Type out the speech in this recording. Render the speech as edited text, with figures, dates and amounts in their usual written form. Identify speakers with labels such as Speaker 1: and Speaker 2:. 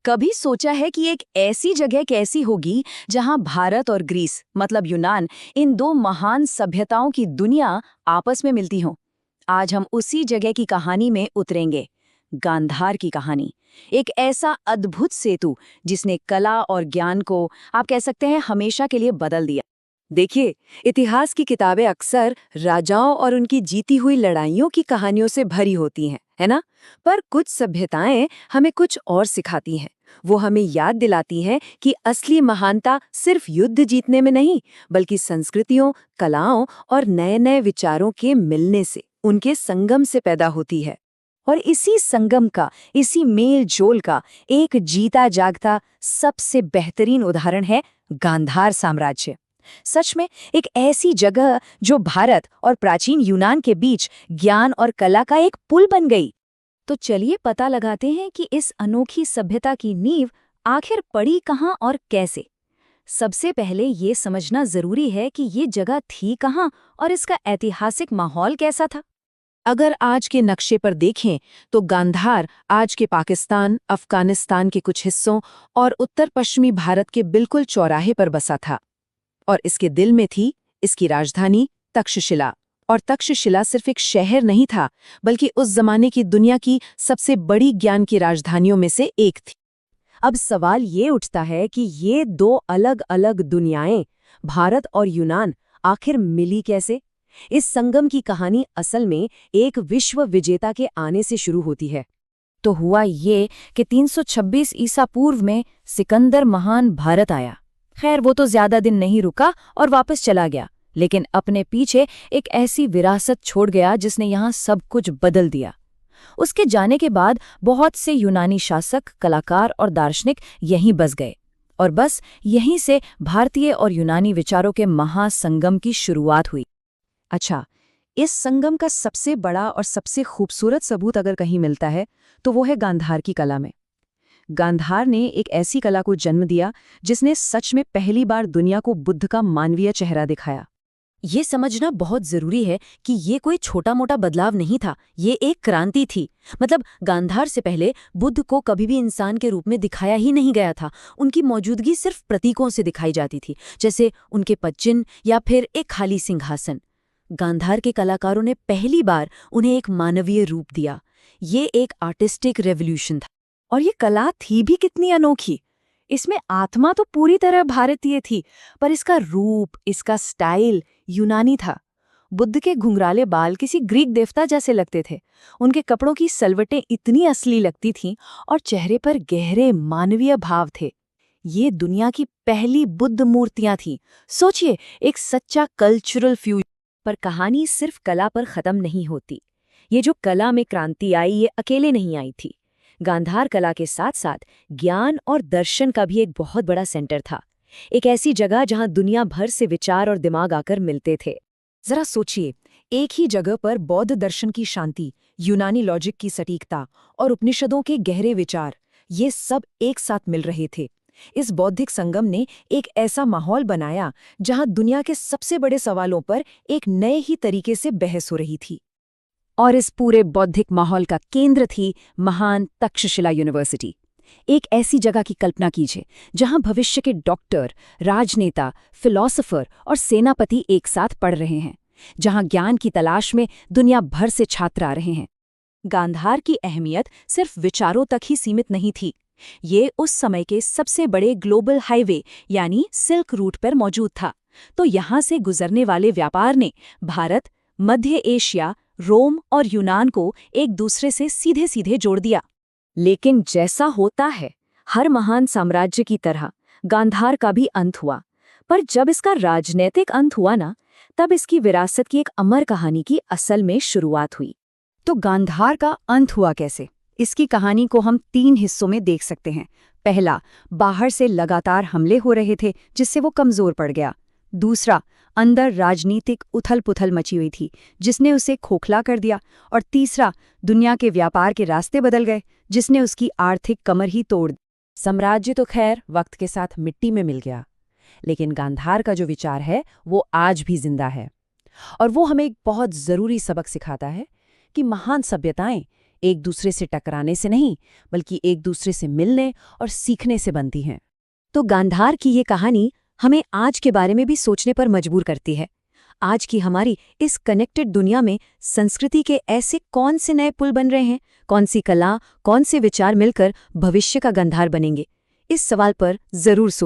Speaker 1: कभी सोचा है कि एक ऐसी जगह कैसी होगी जहां भारत और ग्रीस मतलब यूनान इन दो महान सभ्यताओं की दुनिया आपस में मिलती हो। आज हम उसी जगह की कहानी में उतरेंगे। गांधार की कहानी, एक ऐसा अद्भुत सेतु जिसने कला और ज्ञान को आप कह सकते हैं हमेशा के लिए बदल दिया। देखिए, इतिहास की किताबें अक्सर राजाओं और उनकी जीती हुई लड़ाइयों की कहानियों से भरी होती हैं, है ना? पर कुछ सभ्यताएं हमें कुछ और सिखाती हैं। वो हमें याद दिलाती हैं कि असली महानता सिर्फ युद्ध जीतने में नहीं, बल्कि संस्कृतियों, कलाओं और नए-नए विचारों के मिलने से, उनके संगम से पैदा होती है। और इसी संगम का, इसी मेल जोल का एक जीता जागता सबसे बेहतरीन उदाहरण है गांधार साम्राज्य। सच में एक ऐसी जगह जो भारत और प्राचीन यूनान के बीच ज्ञान और कला का एक पुल बन गई। तो चलिए पता लगाते हैं कि इस अनोखी सभ्यता की नींव आखिर पड़ी कहाँ और कैसे। सबसे पहले ये समझना जरूरी है कि ये जगह थी कहाँ और इसका ऐतिहासिक माहौल कैसा था।
Speaker 2: अगर आज के नक्शे पर देखें तो गांधार आज के पाकिस्तान, अफगानिस्तान के कुछ हिस्सों और उत्तर पश्चिमी भारत के बिल्कुल चौराहे पर बसा था। और इसके दिल में थी इसकी राजधानी तक्षशिला। और तक्षशिला सिर्फ एक शहर नहीं था, बल्कि उस जमाने की दुनिया की सबसे बड़ी ज्ञान की राजधानियों में से एक थी।
Speaker 1: अब सवाल ये उठता है कि ये दो अलग अलग दुनियाएं, भारत और यूनान, आखिर मिली कैसे। इस संगम की कहानी असल में एक विश्व विजेता के आने से शुरू होती है। तो हुआ ये कि 326 ईसा पूर्व में सिकंदर महान भारत आया। खैर, वो तो ज्यादा दिन नहीं रुका और वापस चला गया, लेकिन अपने पीछे एक ऐसी विरासत छोड़ गया जिसने यहाँ सब कुछ बदल दिया। उसके जाने के बाद बहुत से यूनानी शासक, कलाकार और दार्शनिक यहीं बस गए, और बस यहीं से भारतीय और यूनानी विचारों के महासंगम की शुरुआत हुई। अच्छा, इस संगम का सबसे बड़ा और सबसे खूबसूरत सबूत अगर कहीं मिलता है तो वो है गांधार की कला में। गांधार ने एक ऐसी कला को जन्म दिया जिसने सच में पहली बार दुनिया को बुद्ध का मानवीय चेहरा दिखाया। ये समझना बहुत जरूरी है कि ये कोई छोटा मोटा बदलाव नहीं था, ये एक क्रांति थी। मतलब गांधार से पहले बुद्ध को कभी भी इंसान के रूप में दिखाया ही नहीं गया था। उनकी मौजूदगी सिर्फ प्रतीकों से दिखाई जाती थी, जैसे उनके पदचिन्ह या फिर एक खाली सिंहासन। गांधार के कलाकारों ने पहली बार उन्हें एक मानवीय रूप दिया। ये एक आर्टिस्टिक रेवोल्यूशन था। और ये कला थी भी कितनी अनोखी। इसमें आत्मा तो पूरी तरह भारतीय थी, पर इसका रूप, इसका स्टाइल यूनानी था। बुद्ध के घुंघराले बाल किसी ग्रीक देवता जैसे लगते थे। उनके कपड़ों की सलवटें इतनी असली लगती थीं और चेहरे पर गहरे मानवीय भाव थे। ये दुनिया की पहली बुद्ध मूर्तियां थीं। सोचिए, एक सच्चा कल्चरल फ्यूजन। पर कहानी सिर्फ कला पर खत्म नहीं होती। ये जो कला में क्रांति आई, ये अकेले नहीं आई थी। गांधार कला के साथ साथ ज्ञान और दर्शन का भी एक बहुत बड़ा सेंटर था। एक ऐसी जगह जहां दुनिया भर से विचार और दिमाग आकर मिलते थे। जरा सोचिए, एक ही जगह पर बौद्ध दर्शन की शांति, यूनानी लॉजिक की सटीकता और उपनिषदों के गहरे विचार, ये सब एक साथ मिल रहे थे। इस बौद्धिक संगम ने एक ऐसा माहौल बनाया जहां दुनिया के सबसे बड़े सवालों पर एक नए ही तरीके से बहस हो रही थी। और इस पूरे बौद्धिक माहौल का केंद्र थी महान तक्षशिला यूनिवर्सिटी। एक ऐसी जगह की कल्पना कीजिए जहां भविष्य के डॉक्टर, राजनेता, फिलॉसफर और सेनापति एक साथ पढ़ रहे हैं, जहां ज्ञान की तलाश में दुनिया भर से छात्र आ रहे हैं। गांधार की अहमियत सिर्फ विचारों तक ही सीमित नहीं थी। ये उस समय के सबसे बड़े ग्लोबल हाईवे यानी सिल्क रूट पर मौजूद था। तो यहाँ से गुजरने वाले व्यापार ने भारत, मध्य एशिया, रोम और यूनान को एक दूसरे से सीधे सीधे जोड़ दिया। लेकिन जैसा होता है हर महान साम्राज्य की तरह, गांधार का भी अंत हुआ। पर जब इसका राजनीतिक अंत हुआ ना, तब इसकी विरासत की एक अमर कहानी की असल में शुरुआत हुई। तो गांधार का अंत हुआ कैसे? इसकी कहानी को हम 3 हिस्सों में देख सकते हैं। पहला, बाहर से लगातार हमले हो रहे थे जिससे वो कमजोर पड़ गया। दूसरा, अंदर राजनीतिक उथल-पुथल मची हुई थी जिसने उसे खोखला कर दिया। और तीसरा, दुनिया के व्यापार के रास्ते बदल गए जिसने उसकी आर्थिक कमर ही तोड़ दी। साम्राज्य तो खैर वक्त के साथ मिट्टी में मिल गया, लेकिन गांधार का जो विचार है वो आज भी जिंदा है। और वो हमें एक बहुत जरूरी सबक सिखाता है कि महान सभ्यताएं एक दूसरे से टकराने से नहीं, बल्कि एक दूसरे से मिलने और सीखने से बनती हैं। तो गांधार की ये कहानी हमें आज के बारे में भी सोचने पर मजबूर करती है। आज की हमारी इस कनेक्टेड दुनिया में संस्कृति के ऐसे कौन से नए पुल बन रहे हैं, कौन सी कला, कौन से विचार मिलकर भविष्य का गांधार बनेंगे? इस सवाल पर जरूर सोचें।